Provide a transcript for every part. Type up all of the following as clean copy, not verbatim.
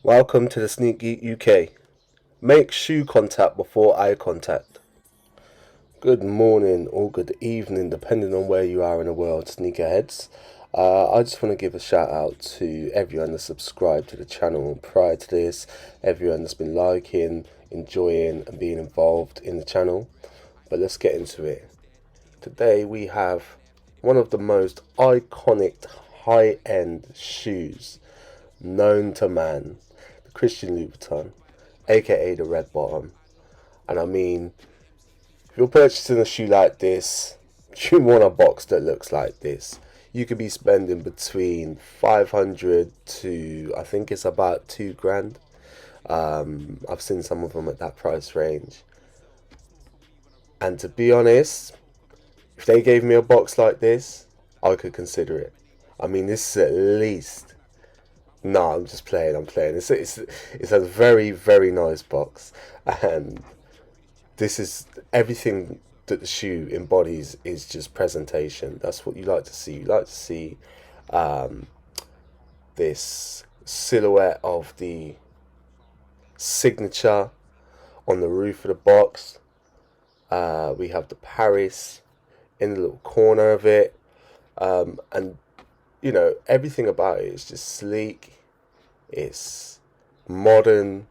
Welcome to the Sneak Geek UK. Make shoe contact before eye contact. Good morning or good evening, depending on where you are in the world, sneakerheads. I just want to give a shout out to everyone that's subscribed to the channel prior to this, everyone that's been liking, enjoying, and being involved in the channel. But let's get into it. Today we have one of the most iconic high end shoes known to man, the Christian Louboutin, aka the red bottom. And I mean, if you're purchasing a shoe like this, you want a box that looks like this. You could be spending between 500 to I think it's about 2 grand. I've seen some of them at that price range. And to be honest, if they gave me a box like this, I could consider it. I mean, this is at least. No, I'm just playing. I'm playing. It's a very very nice box, and this is everything that the shoe embodies is just presentation. That's what you like to see. You like to see um, this silhouette of the signature on the roof of the box. We have the Paris in the little corner of it, and everything about it is just sleek. It's modern,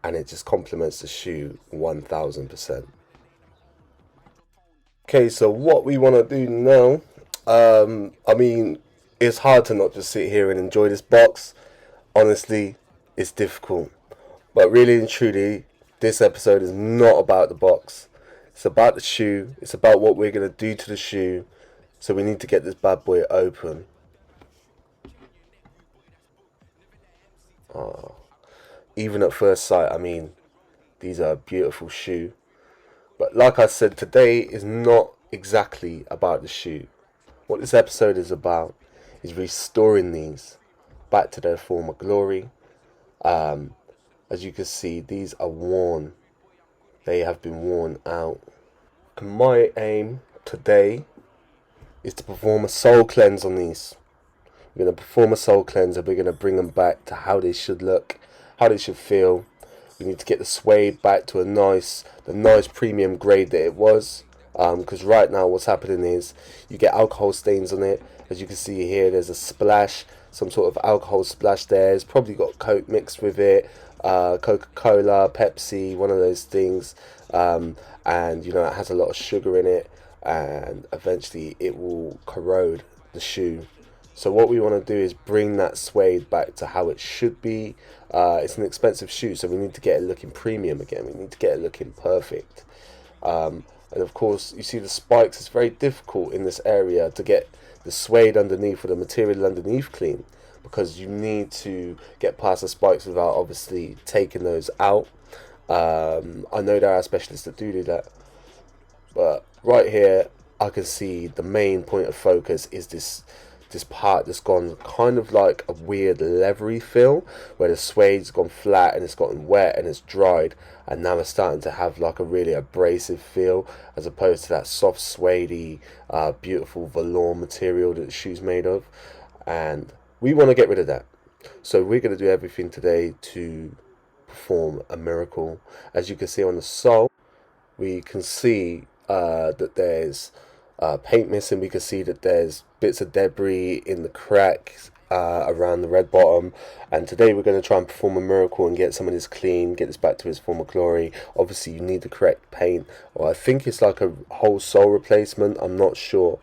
and it just complements the shoe 1000%. Okay, so what we want to do now, I mean, it's hard to not just sit here and enjoy this box. Honestly, it's difficult. But really and truly, this episode is not about the box. It's about the shoe. It's about what we're going to do to the shoe. So we need to get this bad boy open. Oh, even at first sight, I mean, these are a beautiful shoe. But like I said, today is not exactly about the shoe. What this episode is about is restoring these back to their former glory. Um, as you can see, these are worn. They have been worn out. And my aim today is to perform a soul cleanse on these. We're going to perform a soul cleanse and we're going to bring them back to how they should look, how they should feel. We need to get the suede back to the nice premium grade that it was. Because right now what's happening is you get alcohol stains on it. As you can see here, there's a splash, some sort of alcohol splash there. It's probably got Coke mixed with it, Coca-Cola, Pepsi, one of those things. And it has a lot of sugar in it, and eventually it will corrode the shoe. So what we want to do is bring that suede back to how it should be. It's an expensive shoe, so we need to get it looking premium again. We need to get it looking perfect. And of course, you see the spikes. It's very difficult in this area to get the suede underneath or the material underneath clean, because you need to get past the spikes without obviously taking those out. I know there are specialists that do that, but right here I can see the main point of focus is this part that's gone kind of like a weird leathery feel, where the suede's gone flat and it's gotten wet and it's dried, and now it's starting to have like a really abrasive feel, as opposed to that soft suedey beautiful velour material that the shoe's made of. And we want to get rid of that, so we're going to do everything today to perform a miracle. As you can see on the sole, we can see that there's paint missing. We can see that there's bits of debris in the cracks around the red bottom. And today we're going to try and perform a miracle and get some of this clean, get this back to its former glory. Obviously you need the correct paint, or I think it's like a whole sole replacement, I'm not sure.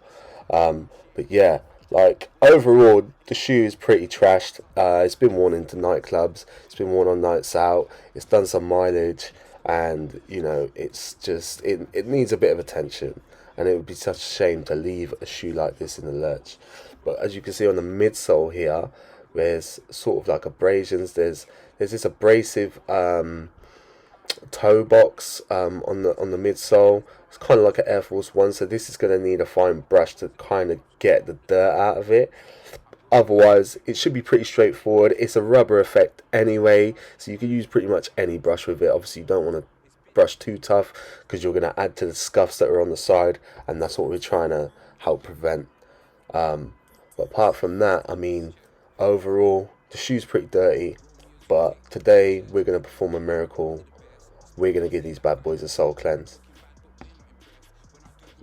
But yeah, like overall the shoe is pretty trashed. It's been worn into nightclubs, it's been worn on nights out, it's done some mileage, and it's just it needs a bit of attention, and it would be such a shame to leave a shoe like this in the lurch. But as you can see on the midsole here, there's sort of like abrasions. There's this abrasive toe box on the midsole. It's kind of like an Air Force One, so this is going to need a fine brush to kind of get the dirt out of it. Otherwise, it should be pretty straightforward. It's a rubber effect anyway, so you can use pretty much any brush with it. Obviously, you don't want to brush too tough, because you're going to add to the scuffs that are on the side, and that's what we're trying to help prevent. But apart from that, I mean, overall, the shoe's pretty dirty. but today we're going to perform a miracle. We're going to give these bad boys a soul cleanse.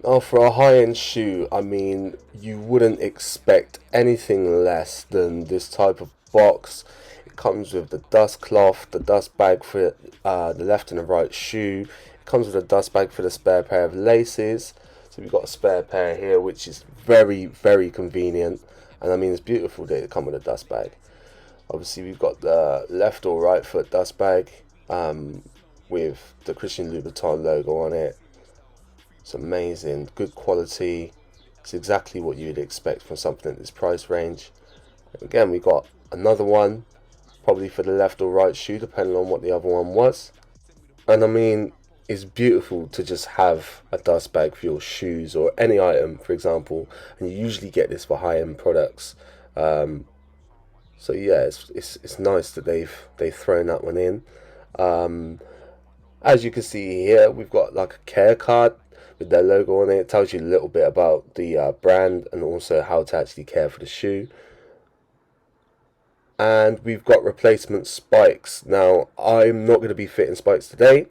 Now for a high-end shoe, I mean, you wouldn't expect anything less than this type of box. It comes with the dust cloth, the dust bag for the left and the right shoe. It comes with a dust bag for the spare pair of laces. So we've got a spare pair here, which is very, very convenient. And I mean, it's beautiful that it comes with a dust bag. Obviously, we've got the left or right foot dust bag with the Christian Louboutin logo on it. It's amazing, good quality. It's exactly what you'd expect from something at this price range. And again, we got another one, probably for the left or right shoe, depending on what the other one was. And I mean, it's beautiful to just have a dust bag for your shoes or any item, for example. And you usually get this for high-end products. So yeah, it's nice that they've thrown that one in. As you can see here, we've got like a care card with their logo on it. It tells you a little bit about the brand and also how to actually care for the shoe. And we've got replacement spikes. Now, I'm not going to be fitting spikes today.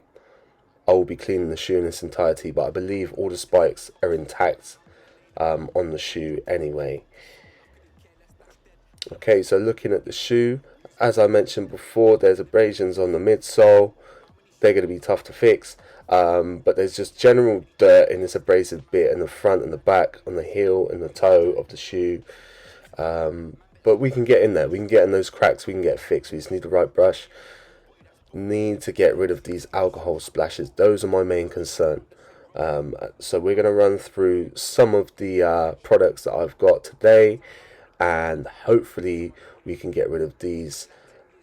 I will be cleaning the shoe in its entirety, but I believe all the spikes are intact on the shoe anyway. Okay, so looking at the shoe, as I mentioned before, there's abrasions on the midsole. They're going to be tough to fix. But there's just general dirt in this abrasive bit in the front and the back, on the heel and the toe of the shoe. But we can get in there. We can get in those cracks. We can get fixed. We just need the right brush. Need to get rid of these alcohol splashes. Those are my main concern. So we're going to run through some of the products that I've got today, and hopefully we can get rid of these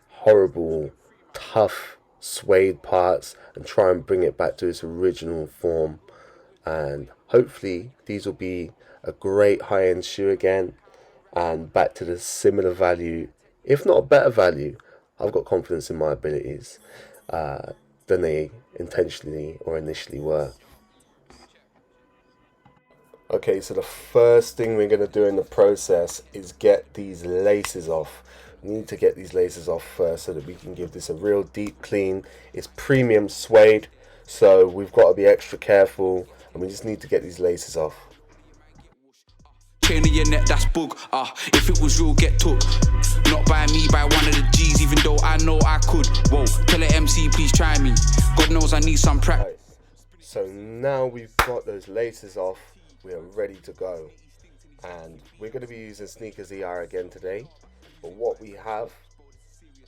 horrible, tough suede parts and try and bring it back to its original form. And hopefully these will be a great high-end shoe again and back to the similar value, if not a better value. I've got confidence in my abilities than they intentionally or initially were. Okay, so the first thing we're going to do in the process is get these laces off. We need to get these laces off first so that we can give this a real deep clean. It's premium suede, so we've got to be extra careful, and we just need to get these laces off. Chain of your neck, that's bug. If it was real, get took. Not by me, by one of the G's, even though I know I could. Whoa, tell the MC, please try me. God knows I need some practice. So now we've got those laces off, we are ready to go. And we're going to be using Sneakers ER again today. But what we have,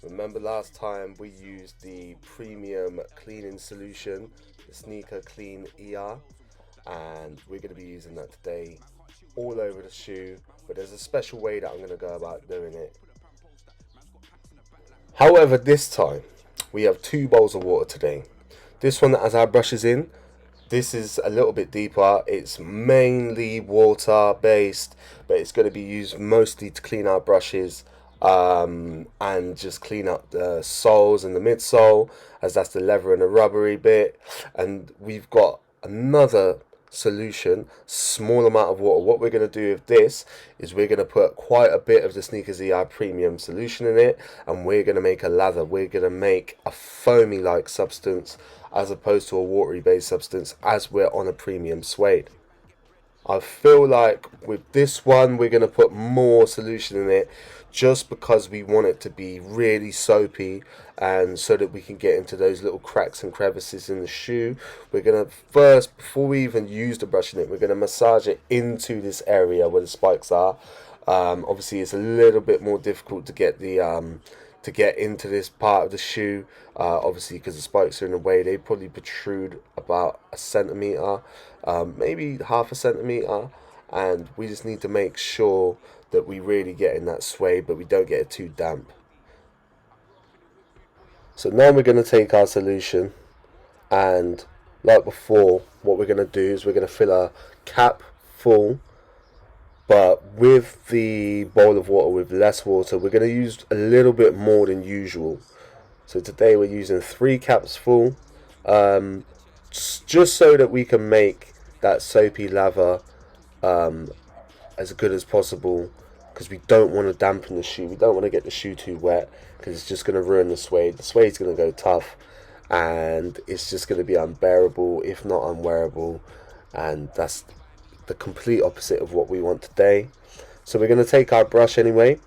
remember last time we used the premium cleaning solution, the Sneaker Clean ER, and we're going to be using that today all over the shoe, but there's a special way that I'm going to go about doing it. However, this time we have 2 bowls of water today. This one that has our brushes in, this is a little bit deeper. It's mainly water based, but it's going to be used mostly to clean our brushes and just clean up the soles and the midsole, as that's the leather and the rubbery bit. And we've got another solution, small amount of water. What we're going to do with this is we're going to put quite a bit of the Sneakers ER premium solution in it, and we're going to make a lather. We're going to make a foamy like substance as opposed to a watery based substance, as we're on a premium suede. I feel like with this one we're going to put more solution in it just because we want it to be really soapy, and so that we can get into those little cracks and crevices in the shoe. We're going to first, before we even use the brush in it, we're going to massage it into this area where the spikes are. Obviously it's a little bit more difficult to get the to get into this part of the shoe, obviously because the spikes are in the way. They probably protrude about a centimeter, maybe half a centimeter, and we just need to make sure that we really get in that suede, but we don't get it too damp. So now we're going to take our solution, and like before, what we're going to do is we're going to fill our cap full, but with the bowl of water with less water. We're going to use a little bit more than usual. So today we're using 3 caps full, just so that we can make that soapy lather as good as possible, because we don't want to dampen the shoe. We don't want to get the shoe too wet, because it's just going to ruin the suede. The suede's going to go tough, and it's just going to be unbearable, if not unwearable, and that's the complete opposite of what we want today. So we're going to take our brush anyway,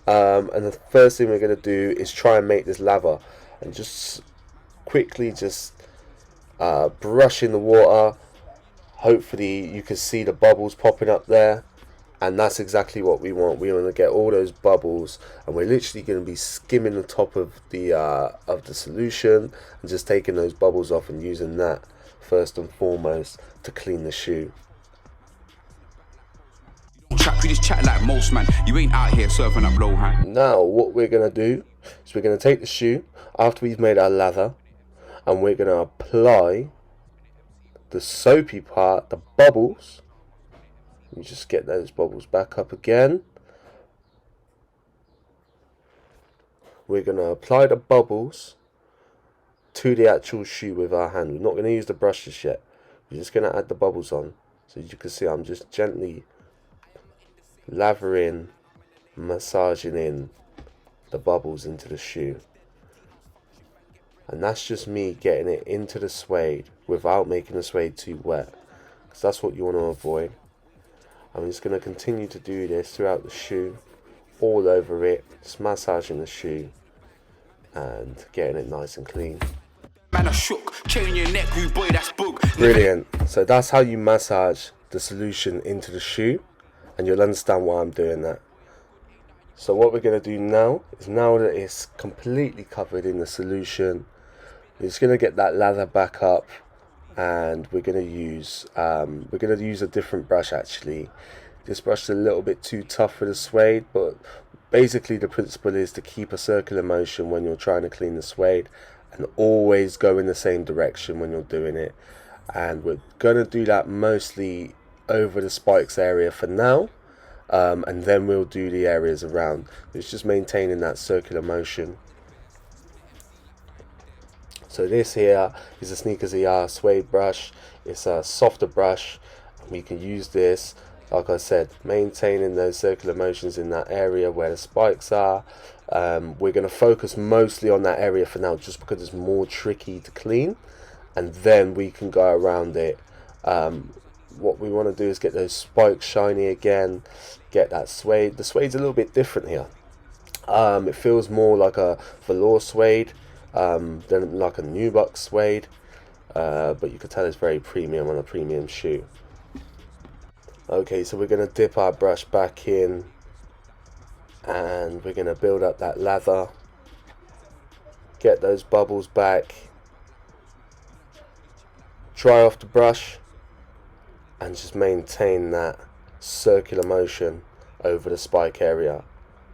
and the first thing we're going to do is try and make this lather, and just quickly just brush in the water. Hopefully you can see the bubbles popping up there, and that's exactly what we want. We want to get all those bubbles, and we're literally going to be skimming the top of the solution and just taking those bubbles off and using that first and foremost to clean the shoe. Trap, you just chat like most, man. You ain't out here serving up low hand. Now what we're going to do is we're going to take the shoe after we've made our lather, and we're going to apply the soapy part, the bubbles. You just get those bubbles back up again. We're going to apply the bubbles to the actual shoe with our hand. We're not going to use the brushes yet. We're just going to add the bubbles on. So as you can see, I'm just gently lathering, massaging in the bubbles into the shoe. And that's just me getting it into the suede without making the suede too wet, because that's what you want to avoid. I'm just going to continue to do this throughout the shoe, all over it, just massaging the shoe and getting it nice and clean. Man, I shook, chain your neck, rude boy, that's book. Brilliant. So that's how you massage the solution into the shoe, and you'll understand why I'm doing that. So what we're going to do now is, now that it's completely covered in the solution, we're just going to get that lather back up, and we're going to use a different brush actually. This brush is a little bit too tough for the suede, but basically the principle is to keep a circular motion when you're trying to clean the suede, and always go in the same direction when you're doing it. And we're going to do that mostly over the spikes area for now, and then we'll do the areas around. It's just maintaining that circular motion. So this here is a Sneakers ER suede brush. It's a softer brush. We can use this, like I said, maintaining those circular motions in that area where the spikes are. We're going to focus mostly on that area for now, just because it's more tricky to clean, and then we can go around it. What we want to do is get those spikes shiny again, get that suede. The suede's a little bit different here. It feels more like a velour suede than like a nubuck suede, but you can tell it's very premium on a premium shoe. Okay, so we're going to dip our brush back in, and we're going to build up that lather, get those bubbles back, dry off the brush, and just maintain that circular motion over the spike area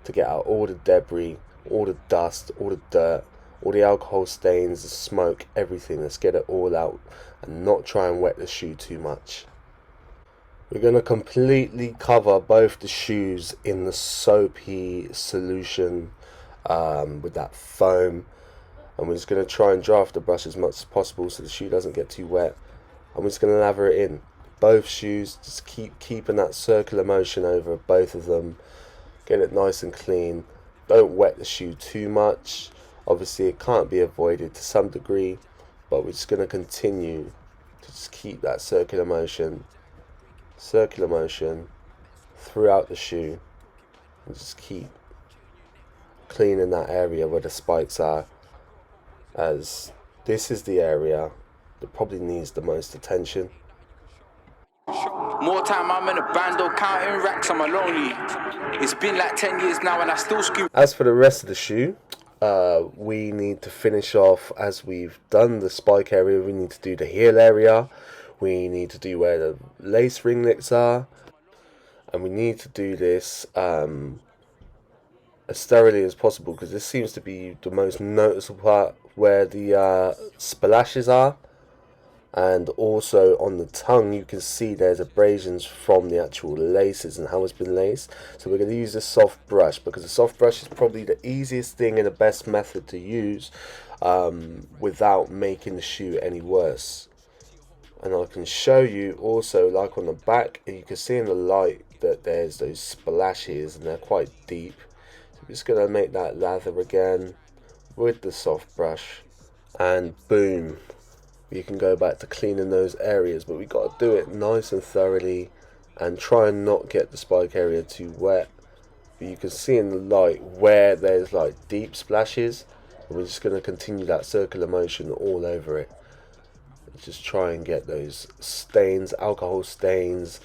to get out all the debris, all the dust, all the dirt, all the alcohol stains, the smoke, everything. Let's get it all out and not try and wet the shoe too much. We're going to completely cover both the shoes in the soapy solution with that foam, and we're just going to try and dry off the brush as much as possible so the shoe doesn't get too wet, and we're just going to lather it in. Both shoes, just keeping that circular motion over both of them, get it nice and clean. Don't wet the shoe too much. Obviously it can't be avoided to some degree, but we're just going to continue to just keep that circular motion throughout the shoe, and just keep cleaning that area where the spikes are, as this is the area that probably needs the most attention. More time I'm in a bando counting racks, I'm lonely. It's been like 10 years now and I still scream. As for the rest of the shoe, we need to finish off, as we've done the spike area, we need to do the heel area, we need to do where the lace ringlets are, and we need to do this as thoroughly as possible, because this seems to be the most noticeable part where the splashes are. And also on the tongue you can see there's abrasions from the actual laces and how it's been laced. So we're going to use a soft brush, because a soft brush is probably the easiest thing and the best method to use without making the shoe any worse. And I can show you also, like on the back, and you can see in the light that there's those splashes and they're quite deep. So Just going to make that lather again with the soft brush, and boom, you can go back to cleaning those areas. But we got to do it nice and thoroughly and try and not get the spike area too wet. But you can see in the light where there's like deep splashes, and we're just going to continue that circular motion all over it. Just try and get those stains, alcohol stains,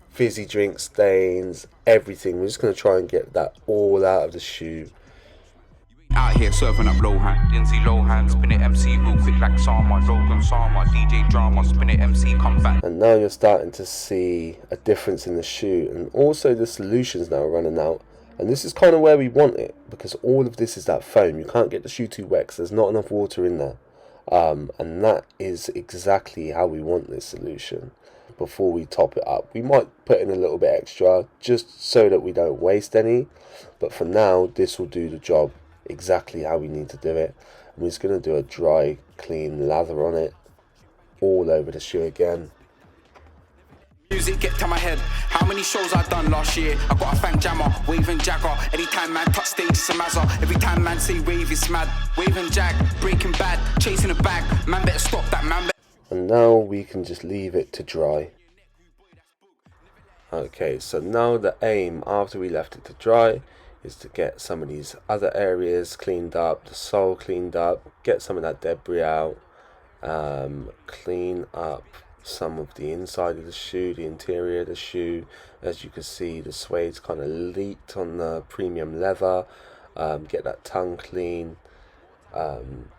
fizzy drink stains, everything. We're just going to try and get that all out of the shoe. Out here serving up Lohan, Lindsay Lohan, spin it MC real quick like Sama, Logan Sama, DJ drama, spin it MC, come back. And now you're starting to see a difference in the shoe, and also the solution's now running out. And this is kind of where we want it, because all of this is that foam. You can't get the shoe too wet because there's not enough water in there. And that is exactly how we want this solution. Before we top it up, we might put in a little bit extra just so that we don't waste any, but for now this will do the job exactly how we need to do it. And we're just going to do a dry clean lather on it all over the shoe again. Music get to my head. How many shows I done last year? I got a fang jammer, waving jagger. Anytime man touch stage, it's a mazza. Every time man say wave, it's mad. Waving jag, breaking bad, chasing a bag. Man better stop that, man. And now we can just leave it to dry. Okay, so now the aim after we left it to dry is to get some of these other areas cleaned up, the sole cleaned up, get some of that debris out, clean up some of the inside of the shoe, the interior of the shoe. As you can see, the suede's kind of leaked on the premium leather. Get that tongue clean, and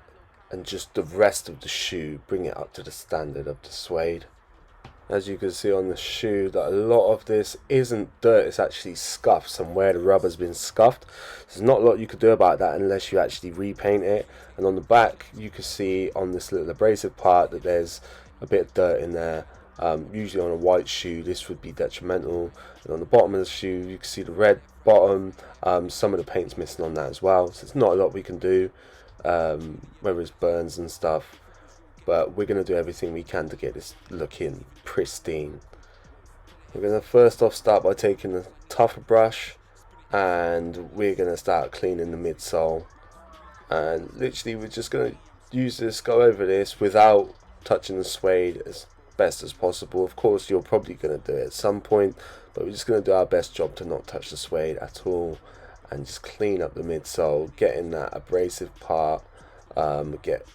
just the rest of the shoe, bring it up to the standard of the suede. As you can see on the shoe, that a lot of this isn't dirt, it's actually scuffs, and where the rubber's been scuffed. There's not a lot you could do about that unless you actually repaint it. And on the back you can see on this little abrasive part that there's a bit of dirt in there. Usually on a white shoe this would be detrimental, and on the bottom of the shoe you can see the red bottom. Some of the paint's missing on that as well, so it's not a lot we can do, whether it's burns and stuff, but we're going to do everything we can to get this looking pristine. We're going to first off start by taking a tougher brush, and we're going to start cleaning the midsole, and literally we're just going to use this, go over this without touching the suede as best as possible. Of course you're probably going to do it at some point, but we're just going to do our best job to not touch the suede at all, and just clean up the midsole, get in that abrasive part, get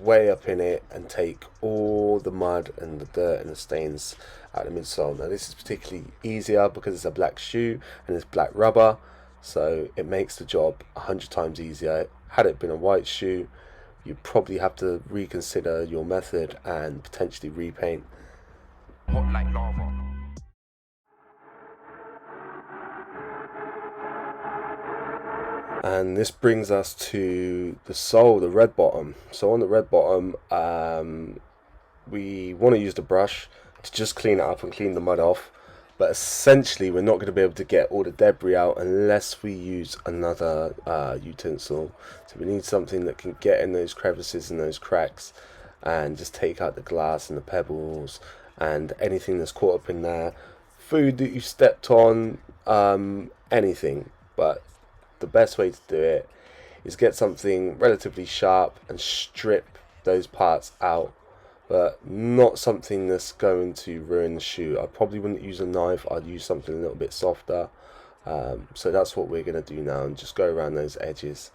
way up in it and take all the mud and the dirt and the stains out of the midsole. Now this is particularly easier because it's a black shoe and it's black rubber, so it makes the job 100 times easier. Had it been a white shoe, you probably have to reconsider your method and potentially repaint. Hot like lava. And this brings us to the sole, the red bottom. So on the red bottom, we want to use the brush to just clean it up and clean the mud off, but essentially we're not going to be able to get all the debris out unless we use another utensil. So we need something that can get in those crevices and those cracks and just take out the glass and the pebbles and anything that's caught up in there, food that you stepped on, anything. But the best way to do it is get something relatively sharp and strip those parts out, but not something that's going to ruin the shoe. I probably wouldn't use a knife, I'd use something a little bit softer. So that's what we're going to do now, and just go around those edges.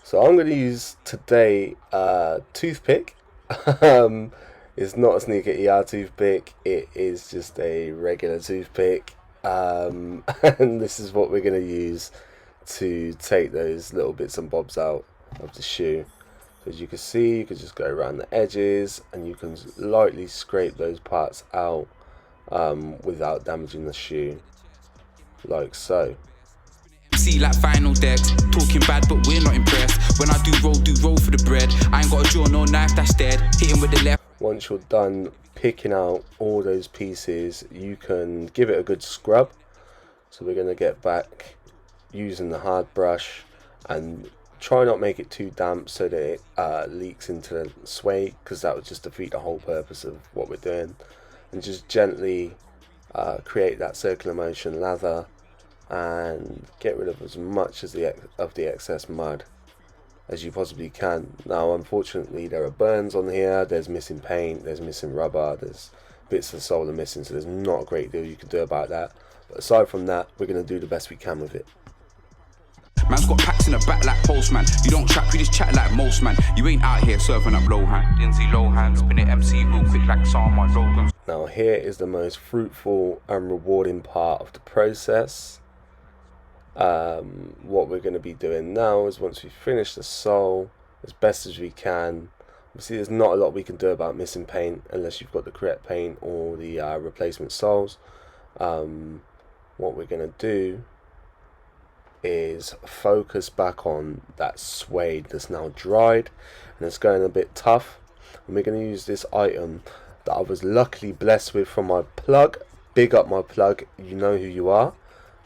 So I'm going to use today a toothpick. It's not a Sneaker ER toothpick, it is just a regular toothpick. And this is what we're going to use to take those little bits and bobs out of the shoe. So as you can see, you can just go around the edges and you can lightly scrape those parts out without damaging the shoe, like so. See like final decks, talking bad but we're not impressed. When I do roll for the bread. I ain't got a jaw, no knife, that's dead. Hitting with the left. Once you're done picking out all those pieces, you can give it a good scrub. So we're going to get back using the hard brush and try not make it too damp so that it leaks into the suede, because that would just defeat the whole purpose of what we're doing. And just gently create that circular motion lather and get rid of as much as of the excess mud as you possibly can. Now unfortunately there are burns on here, there's missing paint, there's missing rubber, there's bits of the sole are missing, so there's not a great deal you can do about that. But aside from that, we're going to do the best we can with it. Man's got packs in the back like postman. You don't trap, you just chat like most man. You ain't out here serving up Lohan. Lindsay Lohan, spin it MC real quick like Sama Rogan. Now here is the most fruitful and rewarding part of the process. What we're going to be doing now is once we finish the sole as best as we can. Obviously there's not a lot we can do about missing paint unless you've got the correct paint or the replacement soles. What we're going to do is focus back on that suede that's now dried and it's going a bit tough, and we're going to use this item that I was luckily blessed with from my plug. Big up my plug, you know who you are.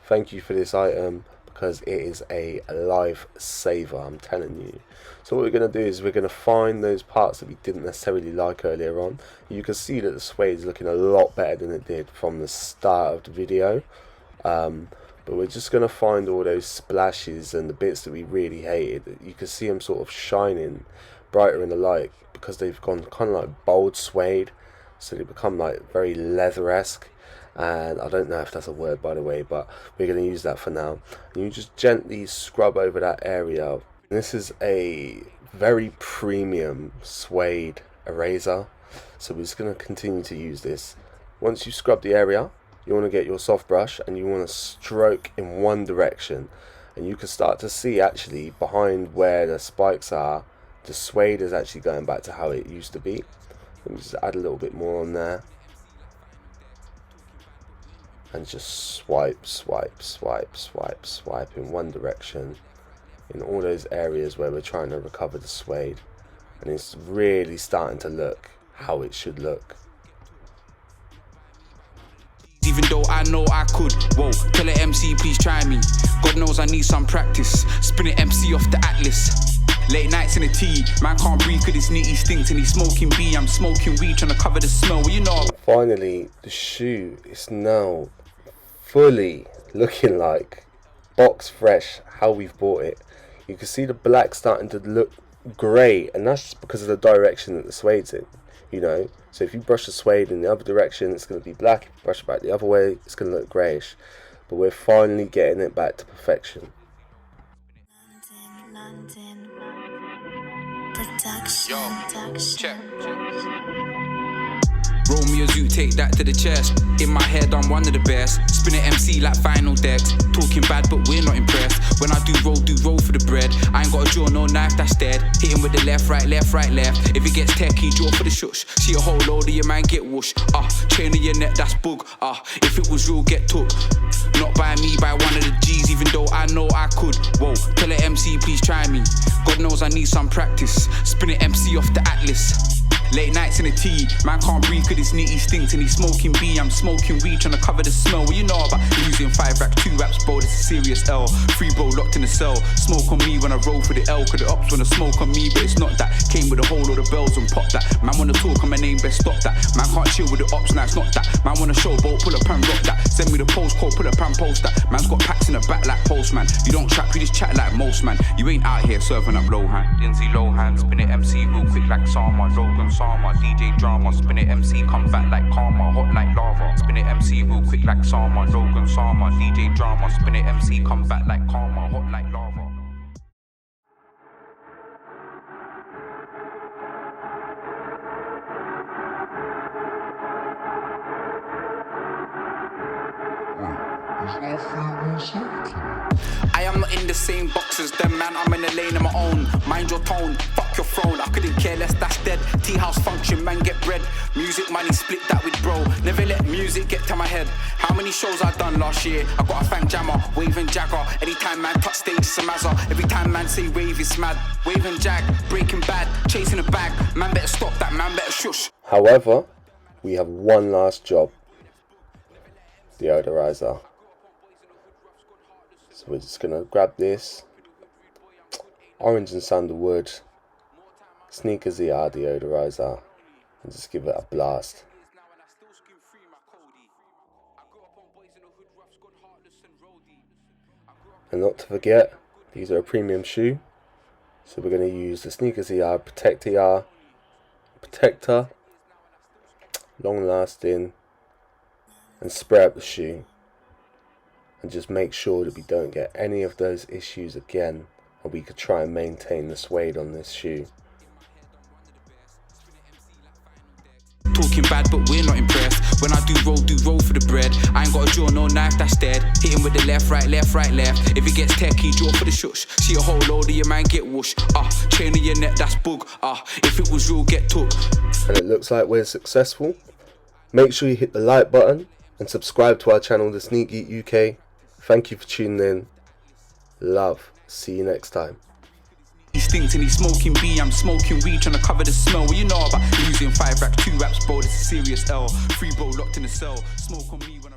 Thank you for this item because it is a lifesaver, I'm telling you. So what we're going to do is we're going to find those parts that we didn't necessarily like earlier on. You can see that the suede is looking a lot better than it did from the start of the video. But we're just going to find all those splashes and the bits that we really hated. You can see them sort of shining brighter in the light because they've gone kind of like bold suede. So they become like very leather-esque. And I don't know if that's a word, by the way, but we're going to use that for now. And you just gently scrub over that area. This is a very premium suede eraser. So we're just going to continue to use this. Once you scrub the area, you want to get your soft brush and you want to stroke in one direction, and you can start to see actually behind where the spikes are, the suede is actually going back to how it used to be. Let me just add a little bit more on there and just swipe, swipe, swipe, swipe, swipe in one direction in all those areas where we're trying to recover the suede, and it's really starting to look how it should look. Even though I know I could, whoa, tell it MC please try me. God knows I need some practice. Spin it MC off the Atlas. Late nights in the tea, man can't breathe cause his nitty stinks and he's smoking B. I'm smoking weed trying to cover the smell, well, you know. Finally, the shoe is now fully looking like box fresh, how we've bought it. You can see the black starting to look grey, and that's just because of the direction that the suede's in, you know. So if you brush the suede in the other direction, it's going to be black. If you brush it back the other way, it's going to look greyish. But we're finally getting it back to perfection. London. Production. Yo, check. Romeo Zoo, take that to the chest. In my head, I'm one of the best. Spin it MC like final decks. Talking bad, but we're not impressed. When I do roll for the bread. I ain't got a jaw, no knife, that's dead. Hit him with the left, right, left, right, left. If it gets techie, draw for the shush. See a whole load of your man get whoosh. Chain of your neck, that's boog. If it was real, get took. Not by me, by one of the G's, even though I know I could. Whoa, tell it MC, please try me. God knows I need some practice. Spin it MC off the Atlas. Late nights in the tea, man can't breathe cause his nitty stinks and he's smoking B. I'm smoking weed trying to cover the smell. Well, you know about losing 5 rack, 2 raps, bro, this is serious L. 3 bro locked in the cell. Smoke on me when I roll for the L, cause the ops wanna smoke on me, but it's not that. Came with a whole lot of bells and pop that. Man wanna talk on my name, best stop that. Man can't chill with the ops, nah, it's not that. Man wanna show boat, pull up and rock that. Send me the postcode, pull up and post that. Man's got packs in the back like postman. You don't trap, you just chat like most man. You ain't out here serving up Lohan. Lindsay Lohan, spin it MC real quick like Sama Rogan, Sama DJ drama, spin it MC, come back like karma, hot like lava. Spin it MC real quick like Sama Rogan, Sama DJ drama, spin it MC, come back like karma, hot like lava. I am not in the same box as them, man. I'm in a lane of my own. Mind your tone, fuck your throne. I couldn't care less, that's dead. Tea house function, man, get bread. Music money, split that with bro. Never let music get to my head. How many shows I done last year? I got a fang jammer, waving jagger. Anytime man touch stage, it's a mazza. Every time man say wave, it's mad. Waving jag, breaking bad, chasing a bag. Man better stop that, man better shush. However, we have one last job. Deodorizer. So we're just gonna grab this orange and sandalwood Sneakers ER deodorizer and just give it a blast. And not to forget, these are a premium shoe. So we're going to use the Sneakers ER Protector, long lasting, and spray up the shoe. And just make sure that we don't get any of those issues again, and we could try and maintain the suede on this shoe. Talking bad, but we're not impressed. When I do roll for the bread. I ain't got a jaw, no knife, that's dead. Hit him with the left, right, left, right, left. If it gets techie, draw for the shush. See a whole load of your man get whoosh. Chain of your neck, that's boog. If it was real, get took. And it looks like we're successful. Make sure you hit the like button and subscribe to our channel, the Sneak Geek UK. Thank you for tuning in. Love. See you next time. He stinks and he's smoking B, I'm smoking weed, trying to cover the smell. What you know about losing 5 racks, 2 raps, bro, this is serious L. 3 bro locked in the cell, smoke on me when